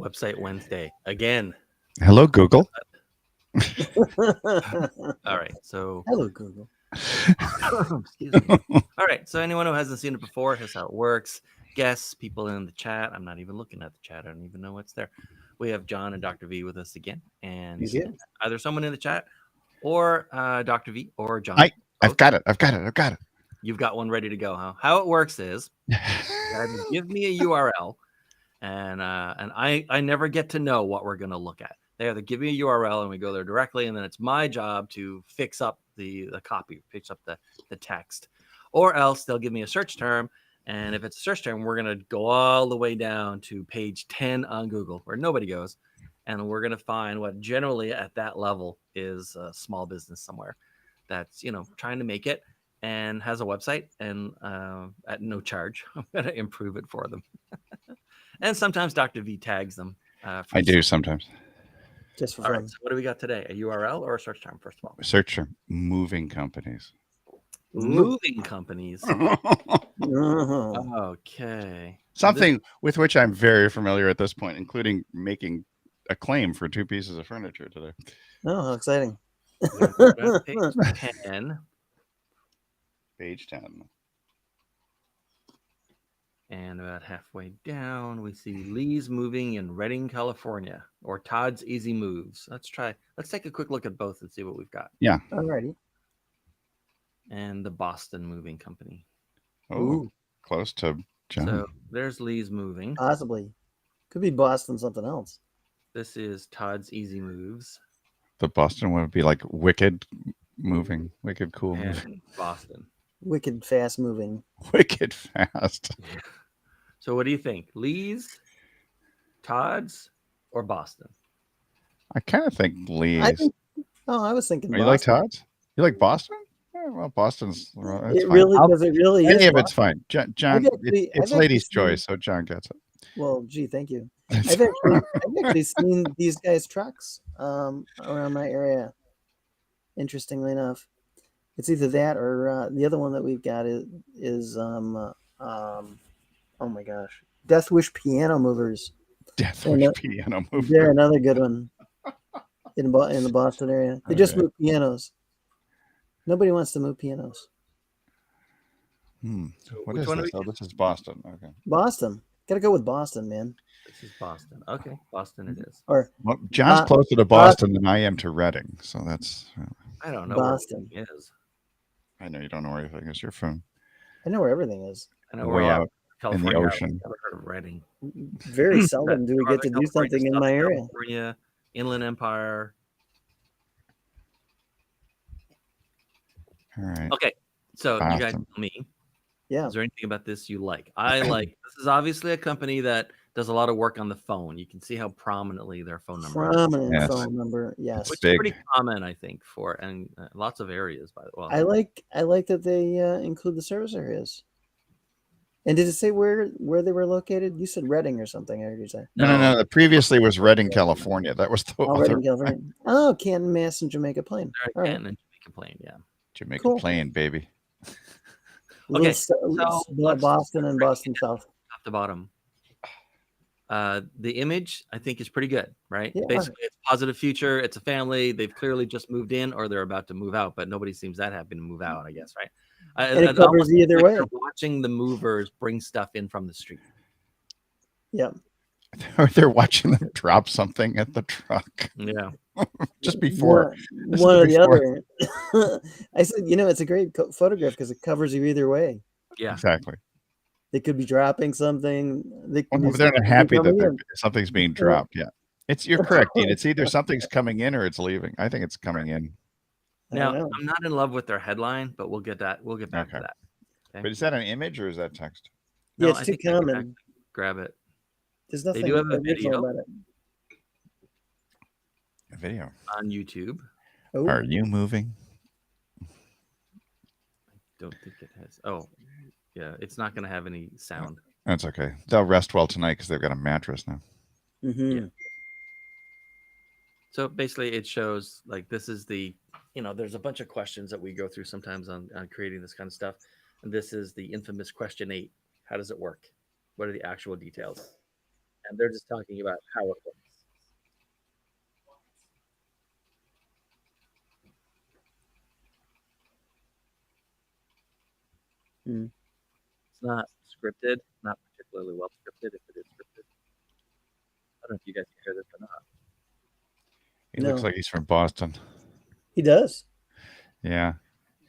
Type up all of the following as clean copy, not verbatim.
Website Wednesday again. Hello, Google. All right. So, Hello, Google. excuse me. All right. So, anyone who hasn't seen it before, here's how it works. Guests, people in the chat. I'm not even looking at the chat. I don't even know what's there. We have John and Dr. V with us again. And You do? either someone in the chat or Dr. V or John. I've got it. You've got one ready to go, huh? How it works is give me a URL, and I never get to know what we're going to look at. They either give me a URL and we go there directly, and then it's my job to fix up the copy, fix up the text, or else they'll give me a search term. And if it's a search term, we're going to go all the way down to page 10 on Google where nobody goes. And we're going to find what generally at that level is a small business somewhere that's, trying to make it and has a website and at no charge. I'm going to improve it for them. And sometimes Dr. V tags them. I do sometimes. Just for All fun. right. So what do we got today? A URL or a search term, first of all? Search for moving companies. Moving companies. Uh-huh. Okay. Something with which I'm very familiar at this point, including making a claim for 2 pieces of furniture today. Oh, how exciting. Page 10. Page 10. And about halfway down, we see Lee's Moving in Redding, California, or Todd's Easy Moves. Let's take a quick look at both and see what we've got. Yeah. Alrighty. And the Boston Moving Company. Oh, Ooh. close to John. So there's Lee's Moving. Possibly. Could be Boston something else. This is Todd's Easy Moves. The Boston would be like wicked moving, wicked cool moving. And Boston. Wicked fast moving. Wicked fast. So what do you think? Lee's, Todd's, or Boston? I kind of think Lee's. I was thinking You Boston. like Todd's? You like Boston? Yeah, well, Boston's. That's It fine. really, because it really is. Any of it's Boston. fine. John, it's I've ladies' actually choice, so John gets it. Well, gee, thank you. I've actually seen these guys' trucks around my area. Interestingly enough, it's either that or the other one that we've got is oh my gosh, Death Wish Piano Movers. Death Wish Piano Movers. They're another good one in the Boston area. They just move pianos. Nobody wants to move pianos. What is this? Oh, this is Boston. Okay. Boston. Gotta go with Boston, man. This is Boston. Okay, Boston it is. Or John's closer to Boston than I am to Reading, so that's. I don't know Boston. where it is. I know you don't know where everything is. You're from. I know where everything is. I know way out California, in the ocean. I've never heard of Reading. Very seldom do we get to do something in my area. California, Inland Empire. All right. Okay, so Boston. you guys tell me. Yeah. Is there anything about this you like? I like. This is obviously a company that does a lot of work on the phone. You can see how prominently their phone number. Prominent phone number, yes. Which is pretty common, I think, for and lots of areas. By the way, I like that they include the service areas. And did it say where they were located? You said Reading or something. I heard you say. No. The previously was Reading, California. That was the other. Reading, California. Oh, Canton, Mass, and Jamaica Plain. All right. Canton and Jamaica Plain, yeah. Jamaica Plain, baby. Okay, so Boston and Boston South. Top to bottom. The image, I think, is pretty good, right? Yeah. Basically, it's a positive future. It's a family. They've clearly just moved in or they're about to move out, but nobody seems that happy to move out, I guess, right? And it covers either way. They're watching the movers bring stuff in from the street. Yeah. Or they're watching them drop something at the truck. Yeah. Just before. One or the other. I said, it's a great photograph because it covers you either way. Yeah. Exactly. They could be dropping something. They're not happy that something's being dropped. Yeah. You're correct, Dean. It's either something's coming in or it's leaving. I think it's coming in. Now, I'm not in love with their headline, but we'll get back to that. Okay? But is that an image or is that text? Yeah, it's too common. Grab it. There's nothing they do have a video about it. A video on YouTube. Oh. Are you moving? I don't think it has. Oh, yeah. It's not going to have any sound. That's okay. They'll rest well tonight because they've got a mattress now. Mm-hmm. Yeah. So basically, it shows like this is the, there's a bunch of questions that we go through sometimes on creating this kind of stuff. And this is the infamous question 8. How does it work? What are the actual details? and they're just talking about how it works. It's not scripted, not particularly well scripted. If it is scripted, I don't know if you guys can hear this or not. He looks No. like he's from Boston. He does. Yeah.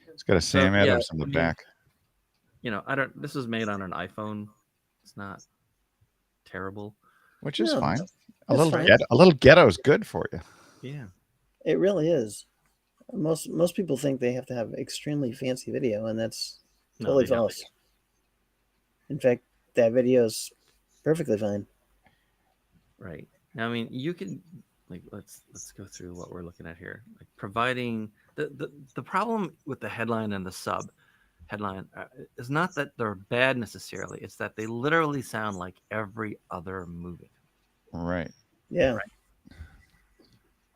It's got a Sam Adams on the I mean, back. This was made on an iPhone. It's not terrible. Which is No, fine. A that's little fine. a little ghetto is good for you. Yeah. It really is. Most people think they have to have extremely fancy video, and that's totally they don't. false. In fact, that video is perfectly fine. Right. Now, I mean, you can let's go through what we're looking at here. Like providing the problem with the headline and the sub headline is not that they're bad necessarily. It's that they literally sound like every other movie. Right. Yeah. Right.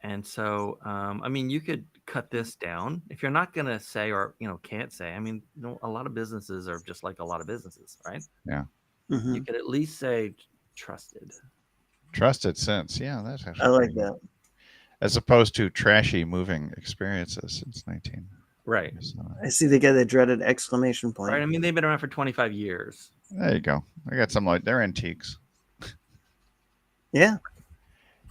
And so, I mean, you could cut this down if you're not going to say, or, can't say. I mean, a lot of businesses are just like a lot of businesses, right? Yeah. Mm-hmm. You could at least say trusted. Trusted sense. Yeah, that's actually I like pretty good. that. As opposed to trashy moving experiences since 19. Right. I see they got that dreaded exclamation point. Right. I mean, they've been around for 25 years. There you go. I got some they're antiques. Yeah.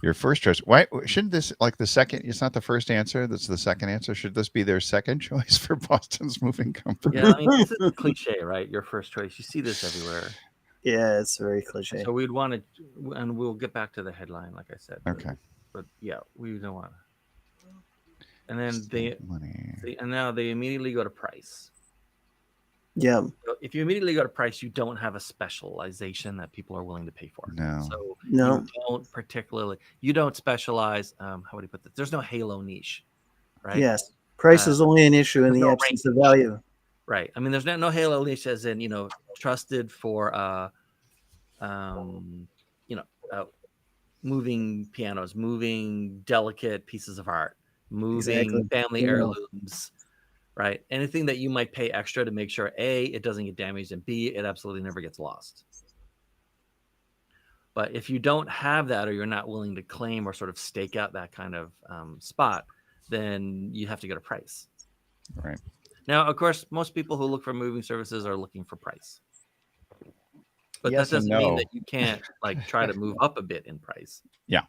Your first choice. Why shouldn't this the second? It's not the first answer. That's the second answer. Should this be their second choice for Boston's moving company? Yeah, I mean, this is a cliche, right? Your first choice. You see this everywhere. Yeah, it's very cliche. So we'd want to, and we'll get back to the headline, like I said. Okay. But yeah, we don't want to. And then and now they immediately go to price. Yeah. So if you immediately go to price, you don't have a specialization that people are willing to pay for. No. So No. you don't specialize. How would you put this? There's no halo niche, right? Yes. Price is only an issue in the absence of value. Right. I mean, there's no halo niche as in, trusted for, moving pianos, moving delicate pieces of art, moving family heirlooms, right? Anything that you might pay extra to make sure A, it doesn't get damaged, and B, it absolutely never gets lost. But if you don't have that, or you're not willing to claim or sort of stake out that kind of spot, then you have to go to price. Right. Now, of course, most people who look for moving services are looking for price. But yes, that doesn't mean that you can't try to move up a bit in price. Yeah.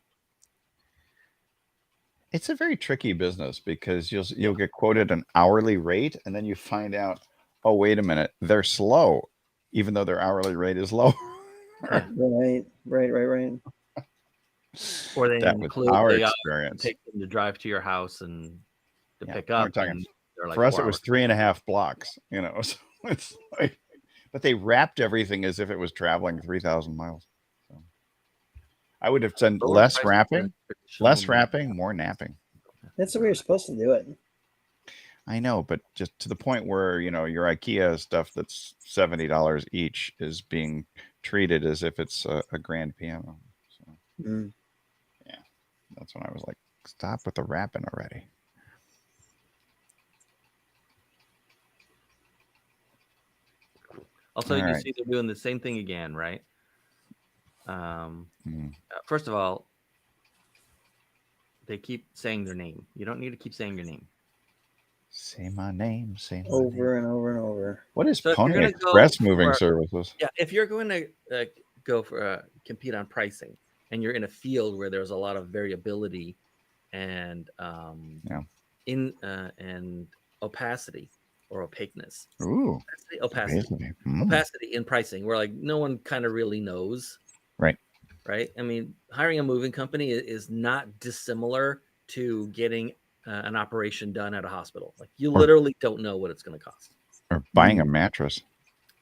It's a very tricky business because you'll get quoted an hourly rate, and then you find out, oh, wait a minute, they're slow, even though their hourly rate is low. Yeah. Right. Or they include our experience. Take them to drive to your house and to pick up. For us, it was 3.5 blocks. So it's but they wrapped everything as if it was traveling 3,000 miles. So I would have done less wrapping, more napping. That's the way you're supposed to do it. I know, but just to the point where, your IKEA stuff that's $70 each is being treated as if it's a grand piano. So, yeah, that's when I was like, stop with the wrapping already. Also, you see they're doing the same thing again, right? First of all, they keep saying their name. You don't need to keep saying your name. Say my name. Say my over and over and over. What is Pony Express moving services? Yeah, if you're going to go for compete on pricing, and you're in a field where there's a lot of variability and and opacity or opaqueness. Ooh, opacity in pricing, where no one kind of really knows. Right. I mean, hiring a moving company is not dissimilar to getting an operation done at a hospital. You literally don't know what it's going to cost. Or buying a mattress.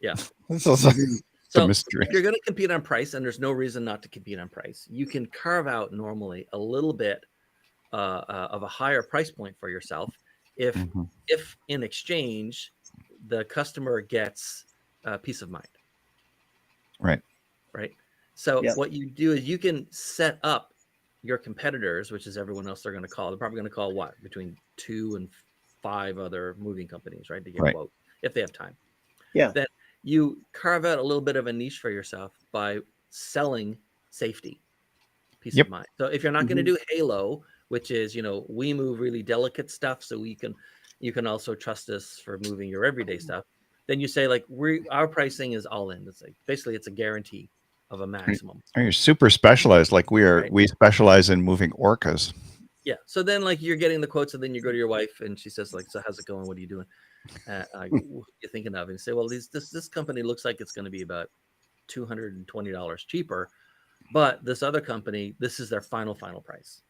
Yeah. It's also a mystery. If you're going to compete on price, and there's no reason not to compete on price, you can carve out normally a little bit of a higher price point for yourself if in exchange the customer gets peace of mind. Right. So what you do is you can set up your competitors, which is everyone else they're going to call. They're probably going to call between 2 and 5 other moving companies, right, to get quote if they have time. Yeah. Then you carve out a little bit of a niche for yourself by selling safety, peace Yep. of mind. So if you're not going to do Halo, which is, we move really delicate stuff, so you can also trust us for moving your everyday stuff. Then you say like our pricing is all in. It's like basically it's a guarantee of a maximum. Or you're super specialized, like Right. we specialize in moving orcas. Yeah. So then like you're getting the quotes, and then you go to your wife and she says like, so how's it going? What are you doing? What are you thinking of? And you say, well, this company looks like it's going to be about $220 cheaper, but this other company, this is their final price.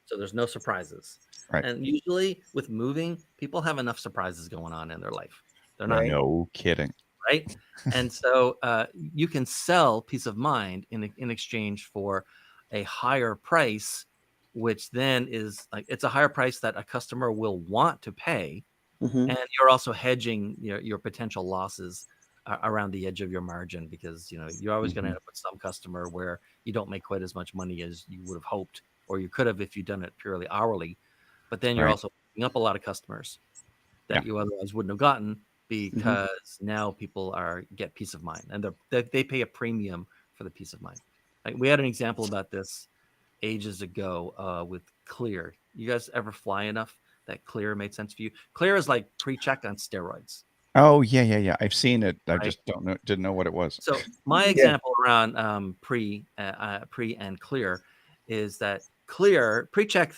So there's no surprises. Right. And usually with moving, people have enough surprises going on in their life. They're not. No kidding. Right. And so you can sell peace of mind in exchange for a higher price, which then is like, it's a higher price that a customer will want to pay. And you're also hedging your potential losses around the edge of your margin, because you're always going to end up with some customer where you don't make quite as much money as you would have hoped, or you could have if you'd done it purely hourly. But then you're also picking up a lot of customers that you otherwise wouldn't have gotten, because now people get peace of mind, and they pay a premium for the peace of mind. Like we had an example about this ages ago with Clear. You guys ever fly enough that Clear made sense for you? Clear is like pre-check on steroids. Oh yeah. I've seen it. I just didn't know what it was. So my example around pre and Clear is that Clear pre-check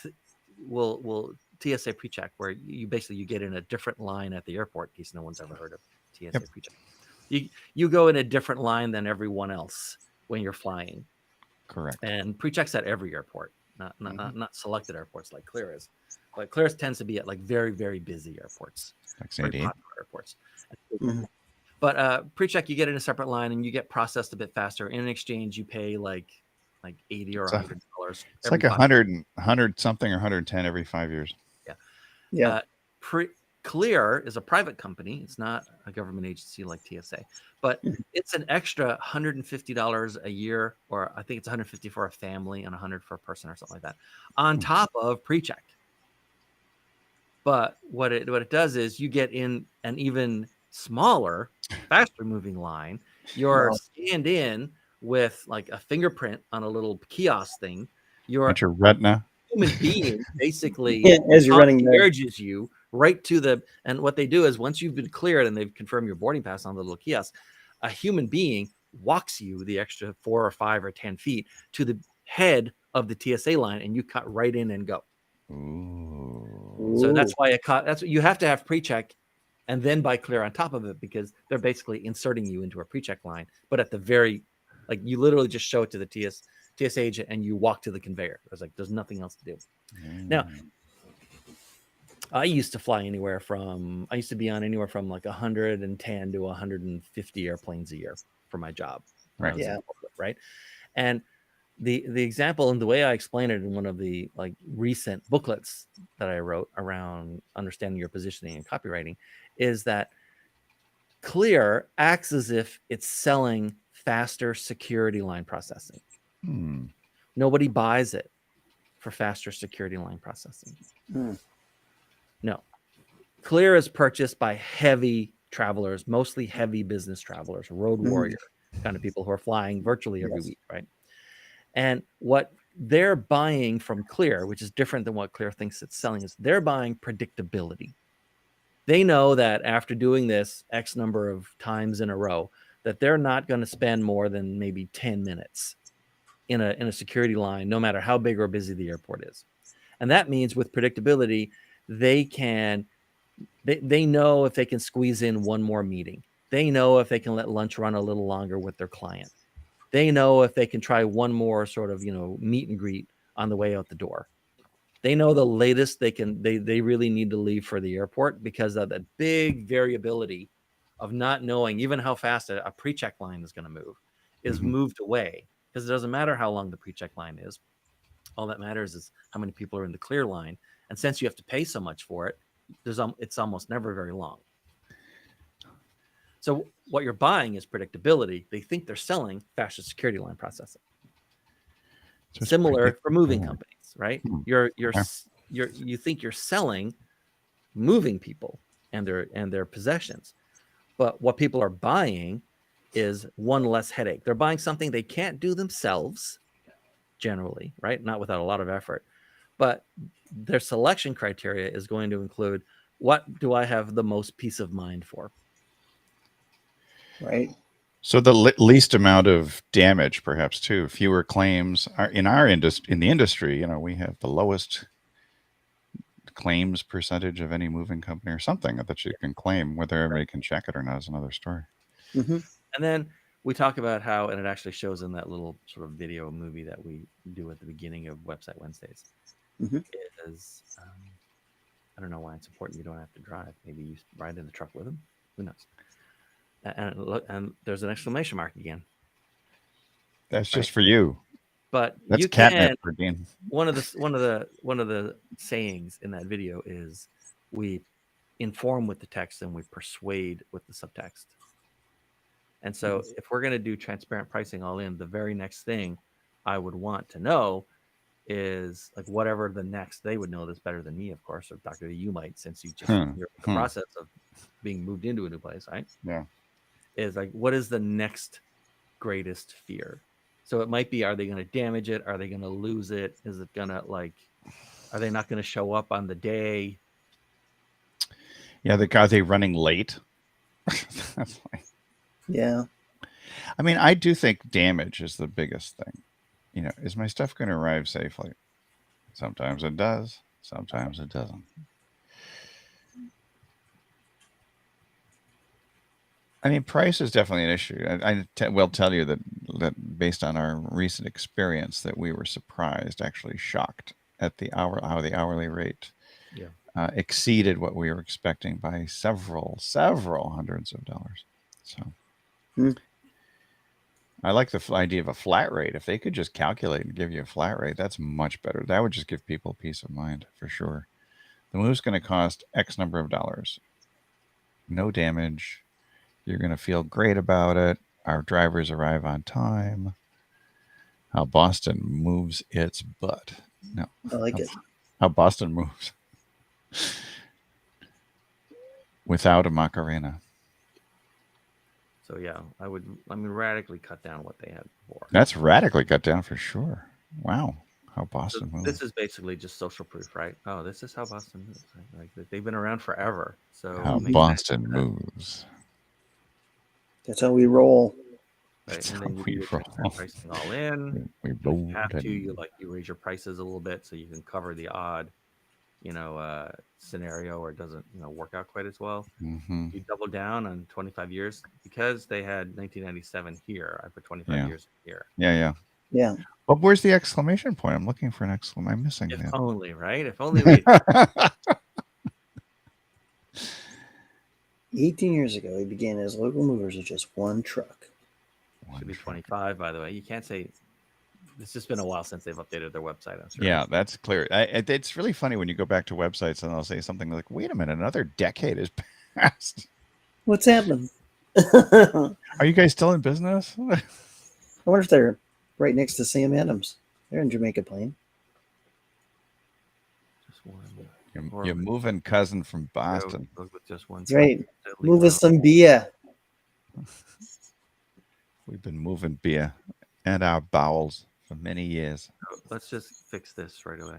will TSA pre-check, where you basically get in a different line at the airport, in case no one's ever heard of TSA pre-check. You go in a different line than everyone else when you're flying. Correct. And pre-checks at every airport, not selected airports like Clear is. But Clear tends to be at like very, very busy airports, like very popular airports. But pre-check, you get in a separate line and you get processed a bit faster. In exchange, you pay like $80 or $100. It's like 100 something or 110 every 5 years. Yeah. Clear is a private company. It's not a government agency like TSA, but it's an extra $150 a year, or I think it's $150 for a family and $100 for a person or something like that, on top of pre-check. But what it does is you get in an even smaller, faster moving line. You're scanned in with like a fingerprint on a little kiosk thing. You're your retina. Human being basically as you're running urges you right to the, and what they do is once you've been cleared and they've confirmed your boarding pass on the little kiosk, a human being walks you the extra 4 or 5 or 10 feet to the head of the TSA line, and you cut right in and go. Ooh. So that's why that's what you have to have pre-check and then buy Clear on top of it, because they're basically inserting you into a pre-check line, but at the very, like, you literally just show it to the TSA agent and you walk to the conveyor. It's like there's nothing else to do. Now, I used to be on anywhere from like 110 to 150 airplanes a year for my job. Right. Yeah. Right. And the example, and the way I explain it in one of the like recent booklets that I wrote around understanding your positioning and copywriting, is that Clear acts as if it's selling faster security line processing. Nobody buys it for faster security line processing. No. Clear is purchased by heavy travelers, mostly heavy business travelers, road warrior kind of people who are flying virtually every week, right? And what they're buying from Clear, which is different than what Clear thinks it's selling, is they're buying predictability. They know that after doing this X number of times in a row, that they're not going to spend more than maybe 10 minutes in a security line, no matter how big or busy the airport is. And that means with predictability, they know if they can squeeze in one more meeting. They know if they can let lunch run a little longer with their client. They know if they can try one more sort of, meet and greet on the way out the door. They know the latest they really need to leave for the airport, because of that big variability of not knowing even how fast a pre-check line is going to move is moved away, because it doesn't matter how long the pre-check line is. All that matters is how many people are in the Clear line. And since you have to pay so much for it, it's almost never very long. So what you're buying is predictability. They think they're selling faster security line processing. So similar for moving companies, right? You think you're selling moving people and their possessions, but what people are buying is one less headache. They're buying something they can't do themselves, generally, right? Not without a lot of effort, but their selection criteria is going to include, what do I have the most peace of mind for? Right. So the least amount of damage, perhaps too, fewer claims are in our industry. In the industry, we have the lowest claims percentage of any moving company or something that you can claim. Whether everybody can check it or not is another story. Mm-hmm. And then we talk about how, and it actually shows in that little sort of video movie that we do at the beginning of Website Wednesdays, is I don't know why it's important you don't have to drive. Maybe you ride in the truck with them. Who knows? And there's an exclamation mark again. That's just for you. But that's you catnip can. for Dean. One of the sayings in that video is, we inform with the text and we persuade with the subtext. And so if we're going to do transparent pricing all in, the very next thing I would want to know is, like, whatever the next, they would know this better than me, of course, or Dr. D, you might, since you just you're in the process of being moved into a new place, right? Yeah. Is like, what is the next greatest fear? So it might be, are they going to damage it? Are they going to lose it? Is it going to, like, are they not going to show up on the day? Yeah, are they running late? That's like, yeah. I mean, I do think damage is the biggest thing. Is my stuff going to arrive safely? Sometimes it does. Sometimes it doesn't. I mean, price is definitely an issue. I will tell you that based on our recent experience, that we were surprised, actually shocked at how the hourly rate exceeded what we were expecting by several hundreds of dollars. So I like the idea of a flat rate. If they could just calculate and give you a flat rate, that's much better. That would just give people peace of mind for sure. The move's going to cost X number of dollars. No damage. You're going to feel great about it. Our drivers arrive on time. How Boston moves its butt. No, I like it. How Boston moves without a Macarena. So yeah, I mean, radically cut down what they had before. That's radically cut down for sure. Wow. How Boston moves. This is basically just social proof, right? Oh, this is how Boston moves. Like, they've been around forever. So how Boston moves. That's how we roll. Right. And then you do your pricing all in. We roll. You have to. You raise your prices a little bit so you can cover the odd, scenario where it doesn't, work out quite as well. You double down on 25 years because they had 1997 here. I put 25 years here. Yeah. Yeah. But where's the exclamation point? I'm looking for an exclamation. I'm missing it. If only, right? If only we. 18 years ago, he began as Local Movers with just one truck. Should be 25, by the way. You can't say. It's just been a while since they've updated their website. Yeah, that's clear. It's really funny when you go back to websites and they'll say something like, "Wait a minute, another decade has passed. What's happening? Are you guys still in business?" I wonder if they're right next to Sam Adams. They're in Jamaica Plain. Just one. You're moving cousin from Boston. With just one. Right. Move us some beer. We've been moving beer and our bowels for many years. Let's just fix this right away.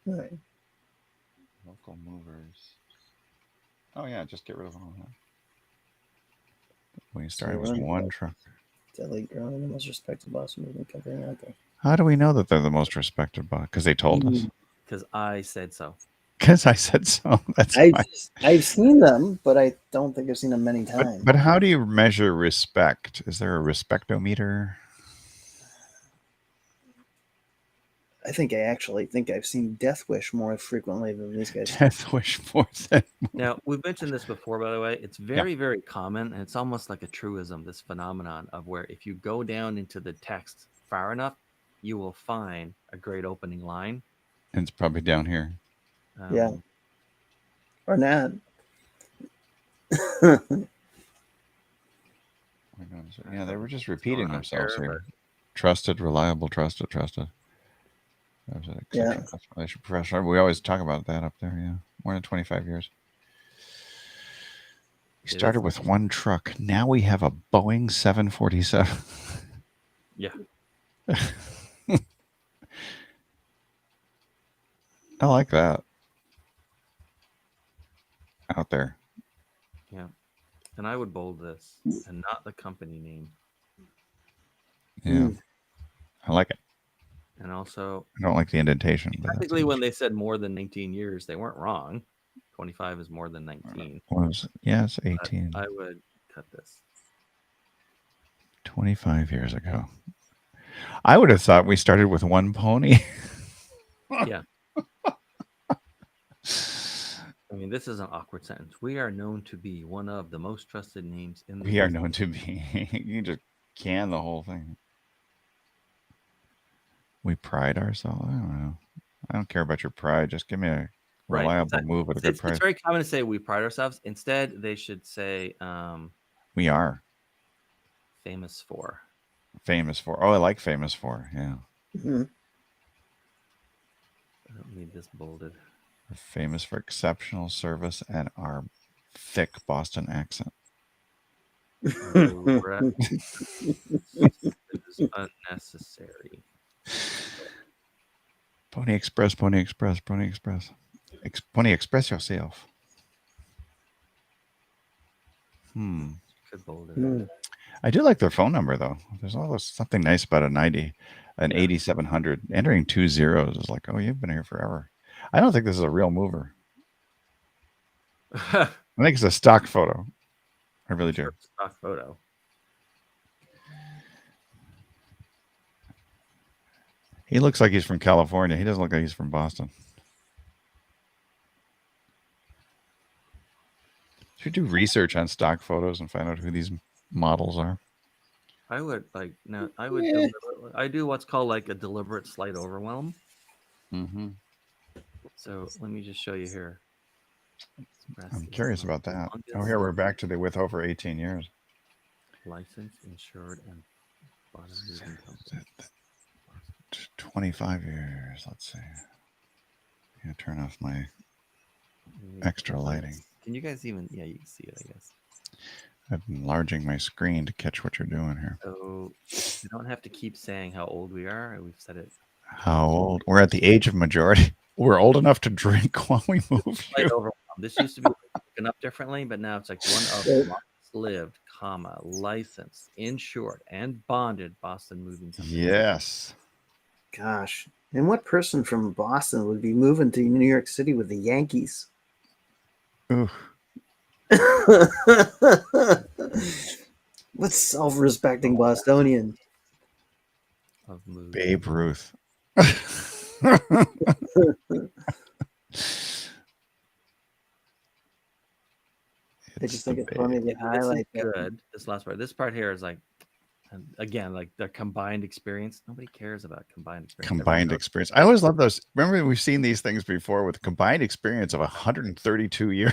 All right. Local Movers. Oh yeah, just get rid of all that. We started with one truck. Deadly growing, the most respected Boston moving company out there. How do we know that they're the most respected? Because they told us. Because I said so. Because I said so. I've seen them, but I don't think I've seen them many times. But how do you measure respect? Is there a respectometer? I think I've seen Death Wish more frequently than these guys. Death Wish more than. Now, we've mentioned this before, by the way. It's very, very common, and it's almost like a truism, this phenomenon of where if you go down into the text far enough, you will find a great opening line. And it's probably down here. Yeah. Or not. Yeah, they were just repeating themselves here. Trusted, reliable, trusted. Yeah. Professional. We always talk about that up there. Yeah. More than 25 years. We started with one truck. Now we have a Boeing 747. Yeah. I like that. Out there. Yeah. And I would bold this and not the company name. Yeah. I like it. And also, I don't like the indentation. But technically, when they said more than 19 years, they weren't wrong. 25 is more than 19. It's 18. I would cut this. 25 years ago. I would have thought we started with one pony. Yeah. I mean, this is an awkward sentence. We are known to be one of the most trusted names in the We are known to be. You can just can the whole thing. We pride ourselves. I don't know. I don't care about your pride. Just give me a reliable move at a good price. It's very common to say we pride ourselves. Instead, they should say we are famous for. Famous for. Oh, I like famous for. Yeah. Mm-hmm. I don't need this bolded. We're famous for exceptional service and our thick Boston accent. It is unnecessary. Pony Express, Pony Express, Pony Express. Pony Express yourself. Could bold it. I do like their phone number though. There's always something nice about an 8700. Entering 2 zeros is like, oh, you've been here forever. I don't think this is a real mover. I think it's a stock photo. I really do. Stock photo. He looks like he's from California. He doesn't look like he's from Boston. Should we do research on stock photos and find out who these models are? I would I do what's called like a deliberate slight overwhelm. Mm-hmm. So let me just show you here. I'm curious about that. Oh, here we're back to the with over 18 years. Licensed, insured, and bottom moving company. 25 years. Let's see. Yeah, turn off my extra lighting. Can you guys even? Yeah, you can see it, I guess. I'm enlarging my screen to catch what you're doing here. So you don't have to keep saying how old we are. We've said it. How old? We're at the age of majority. We're old enough to drink while we move. This used to be looking up differently, but now it's like one of the longest lived, licensed, insured, and bonded Boston moving company. Yes. Gosh. And what person from Boston would be moving to New York City with the Yankees? Ooh. What self-respecting Bostonian? Babe Ruth. I just think it's funny to highlight that. Good. This last part. This part here is like, again, like the combined experience. Nobody cares about combined experience. Combined experience. I always love those. Remember, we've seen these things before with combined experience of 132 years.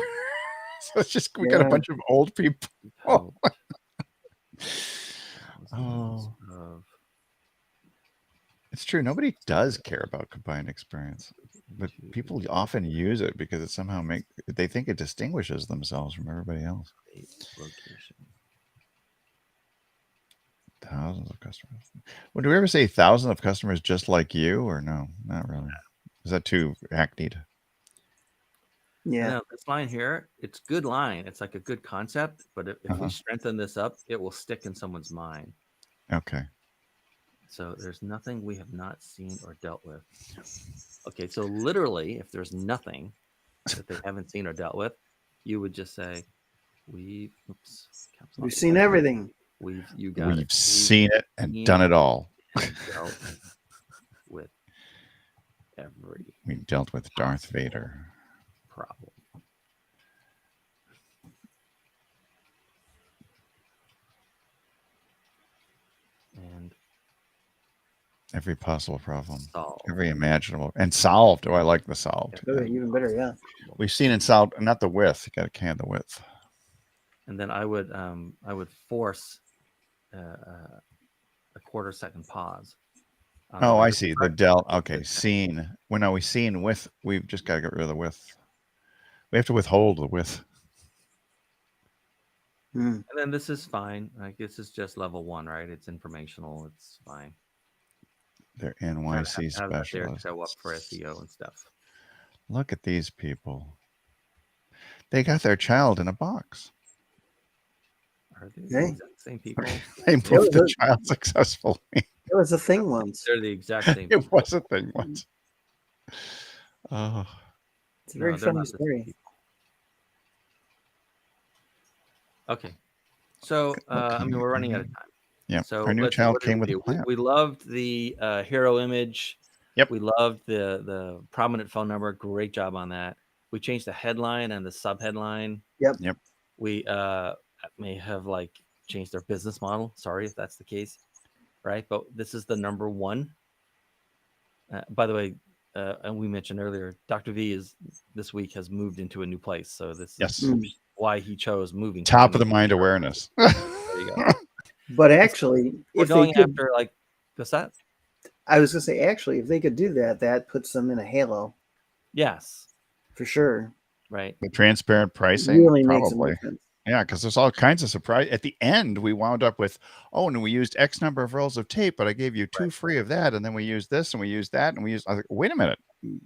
So it's just we got a bunch of old people. Oh. It's true. Nobody does care about combined experience, but people often use it because it somehow they think it distinguishes themselves from everybody else. Location. Thousands of customers. Well, do we ever say thousands of customers just like you, or no? Not really. Is that too hackneyed? Yeah. No, this line here, it's a good line. It's like a good concept, but if we strengthen this up, it will stick in someone's mind. Okay. So there's nothing we have not seen or dealt with. Okay, so literally, if there's nothing that they haven't seen or dealt with, you would just say, we've seen everything. We've seen it and done it all. Dealt with every. We dealt with Darth Vader. Problem. And every possible problem, solved. Every imaginable, and solved. Oh, I like the solved. Yeah, even better, yeah. We've seen and solved, not the width. You got to can the width. And then I would force a quarter-second pause. Oh, I see the del. Okay, seen. When are we seen with? We've just got to get rid of the width. We have to withhold the width. Hmm. And then this is fine. Like this is just level 1, right? It's informational. It's fine. They're Kind of NYC have that there to specialists. show up for SEO and stuff. Look at these people. They got their child in a box. Are they the Hey. exact same people? They was moved the a- child successfully. It was a thing once. They're the exact same. It was a thing once. Oh, It's a very they're funny not the same story. people. Okay. So, I mean, we're running out of time. yeah. So Our new let's see, child what did came we with a do? plant. We loved the hero image. Yep. We loved the prominent phone number. Great job on that. We changed the headline and the sub headline. Yep. Yep. We may have like changed their business model. Sorry if that's the case, right? But this is the number one. By the way, and we mentioned earlier, Dr. V is this week has moved into a new place, so this Yes. is Mm. why he chose moving. Top of the company. mind awareness. There you go. But actually, We're if they going could, after like what's that? I was gonna say, actually, if they could do that, that puts them in a halo Yes, for sure. right. The transparent It pricing, really makes a probably. difference. Yeah, because there's all kinds of surprise. At the end, we wound up with, oh, and we used X number of rolls of tape, but I gave you 2 free of that, and then we used this, and we used that, and we used. I was like, wait a minute,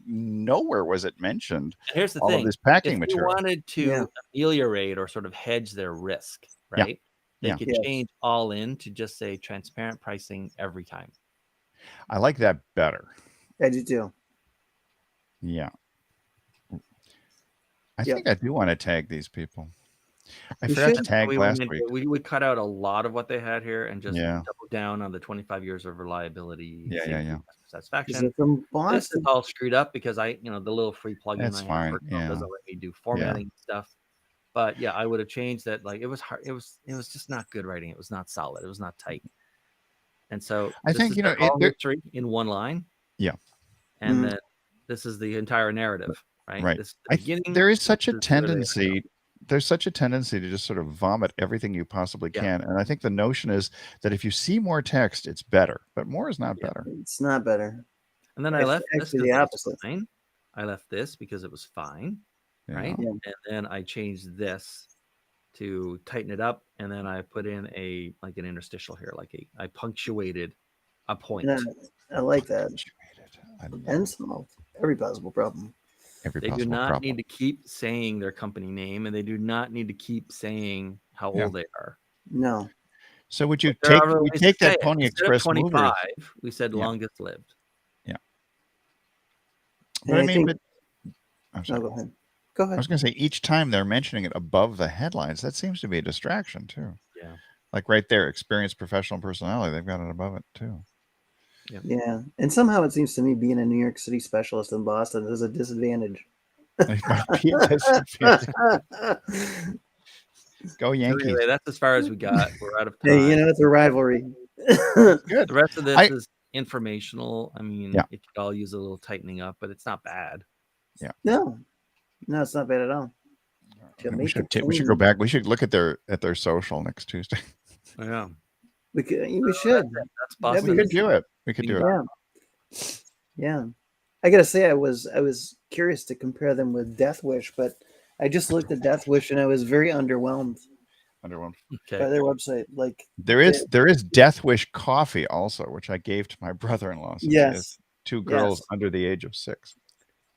nowhere was it mentioned. And here's the All thing: of this packing if they material. wanted to Yeah. ameliorate or sort of hedge their risk, Yeah. right? They Yeah. could Yes. change all in to just say transparent pricing every time. I like that better. I do too. Yeah. I Yep. think I do want to tag these people. I You forgot to should. tag we last went week. into- we would cut out a lot of what they had here and just Yeah. double down on the 25 years of reliability, Yeah, safety, yeah. Because satisfaction. they're from This is Boston. all screwed up because the little free plugin That's I have fine, for Chrome yeah. doesn't let me do formatting stuff. But yeah, I would have changed that. Like it was hard. It was just not good writing. It was not solid. It was not tight. And so I this think, is you know, their call there- history in one line. Yeah. And Mhm. then this is the entire narrative, right? Right. This is the beginning. there is such a this is where they are now. tendency. There's such a tendency to just sort of vomit everything you possibly Yeah. can. And I think the notion is that if you see more text, it's better. But more is not Yeah. better. It's not better. And then I It's left this actually because the it was opposite. fine. I left this because it was fine, you right? know? Yeah. And then I changed this to tighten it up, and then I put in an interstitial here, I punctuated a point. Yeah, I like that. Punctuated. I love And it. solve every possible problem. Every They do possible not problem. need to keep saying their company name, and they do not need to keep saying how Yeah. old they are. No. So would you There take are we ways take to say that it. Pony Instead of Express 25, movers? we said Yeah. longest lived. But And I I mean, think. I'm No, sorry. go ahead. Go I ahead. was going to say each time they're mentioning it above the headlines, that seems to be a distraction too. Yeah. Like right there, experienced professional personality. They've got it above it too. Yeah. And somehow it seems to me being a New York City specialist in Boston is a disadvantage. It might be a disadvantage. Go Yankees. Anyway, that's as far as we got. We're out of time. Hey, it's a rivalry. Good. The rest of this I- is informational. I mean, Yeah. it could all use a little tightening up, but it's not bad. No, it's not bad at all. We should go back. We should look at their social next Tuesday. Yeah. We should. That's We Boston. could do it. We could do it. Yeah. Yeah. I gotta say, I was curious to compare them with Death Wish, but I just looked at Death Wish and I was very underwhelmed Under one. by Okay. their website. Like, There is Death Wish coffee also, which I gave to my brother-in-law. Since he has yes, 2 girls Yes. under the age of 6.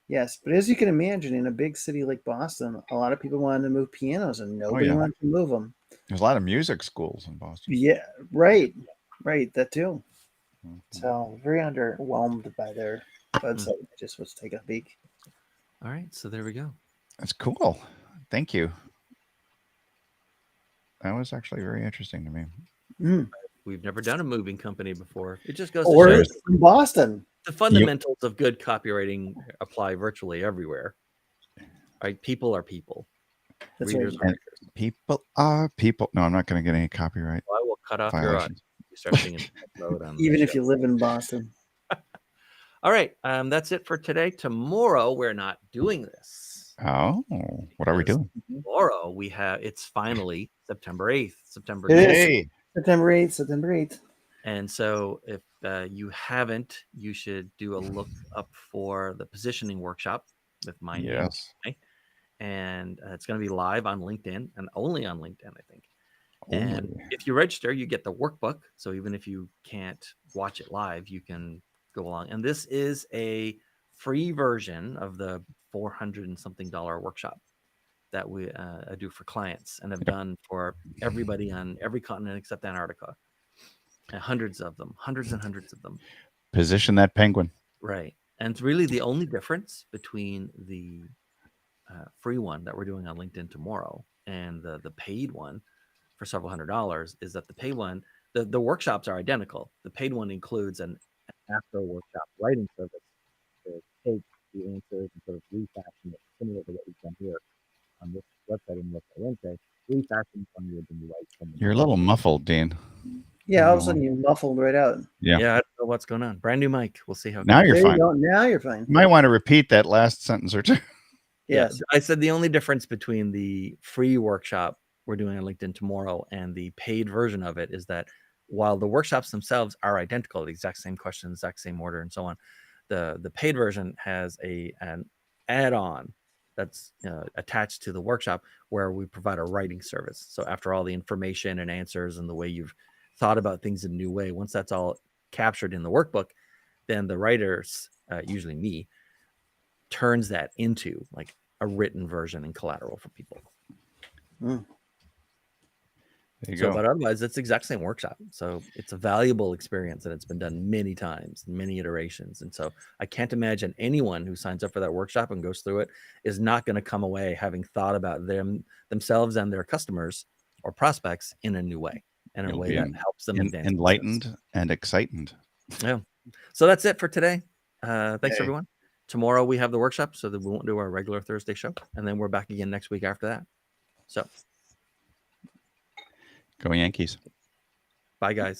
yes, but as you can imagine, in a big city like Boston, a lot of people wanted to move pianos, and nobody yeah. wanted to move them. There's a lot of music schools in Boston. Yeah, right, that too. Mhm. So very underwhelmed by their website. I just was taking a peek. All right. So there we go. That's cool. Thank you. That was actually very interesting to me. Mm. We've never done a moving company before. It just goes Or to show from Boston. the fundamentals of good copywriting apply virtually everywhere. Right? People are people. That's Readers right. are readers. People are people. No, I'm not going to get any copyright So I will cut off your audio. violations. You start singing mode on Even the if show. you live in Boston. All right. That's it for today. Tomorrow we're not doing this. Oh, what are we Because doing? Tomorrow it's finally September 8th. September It 9th. is. Hey, September 8th. And so if you haven't, you should do a look up for the positioning workshop with my name. yes. And it's going to be live on LinkedIn and only on LinkedIn, I think. And Holy. if you register, you get the workbook. So even if you can't watch it live, you can go along. And this is a free version of the $400 and something workshop that we do for clients and have done for everybody on every continent except Antarctica. And hundreds of them, hundreds and hundreds of them. Position that penguin. Right. And it's really the only difference between the free one that we're doing on LinkedIn tomorrow and the paid one for several $100s is that the paid one, the workshops are identical. The paid one includes an after workshop writing service to take the answers and sort of refashion it similar to what we've done here on this website in Wednesday, refashion from you when you write from You're a little muffled, Dean. Yeah, all of a sudden you muffled right out. Yeah. I don't know what's going on. Brand new mic. We'll see how it Now goes. you're There fine. you go. Now you're fine. You might want to repeat that last sentence or two. Yes. I said the only difference between the free workshop we're doing on LinkedIn tomorrow and the paid version of it is that while the workshops themselves are identical, the exact same questions, exact same order, and so on, the paid version has an add-on that's attached to the workshop where we provide a writing service. So after all the information and answers and the way you've thought about things in a new way, once that's all captured in the workbook, then the writers, usually me, turns that into like a written version and collateral for people. Mm. There you So, go. but otherwise, it's the exact same workshop. So it's a valuable experience and it's been done many times, many iterations. And so I can't imagine anyone who signs up for that workshop and goes through it is not going to come away having thought about themselves and their customers or prospects in a new way and in a You'll way be that helps them advance. enlightened and excited. Yeah. So that's it for today. Thanks, Yay. everyone. Tomorrow we have the workshop, so that we won't do our regular Thursday show. And then we're back again next week after that. So Go Yankees. bye, guys.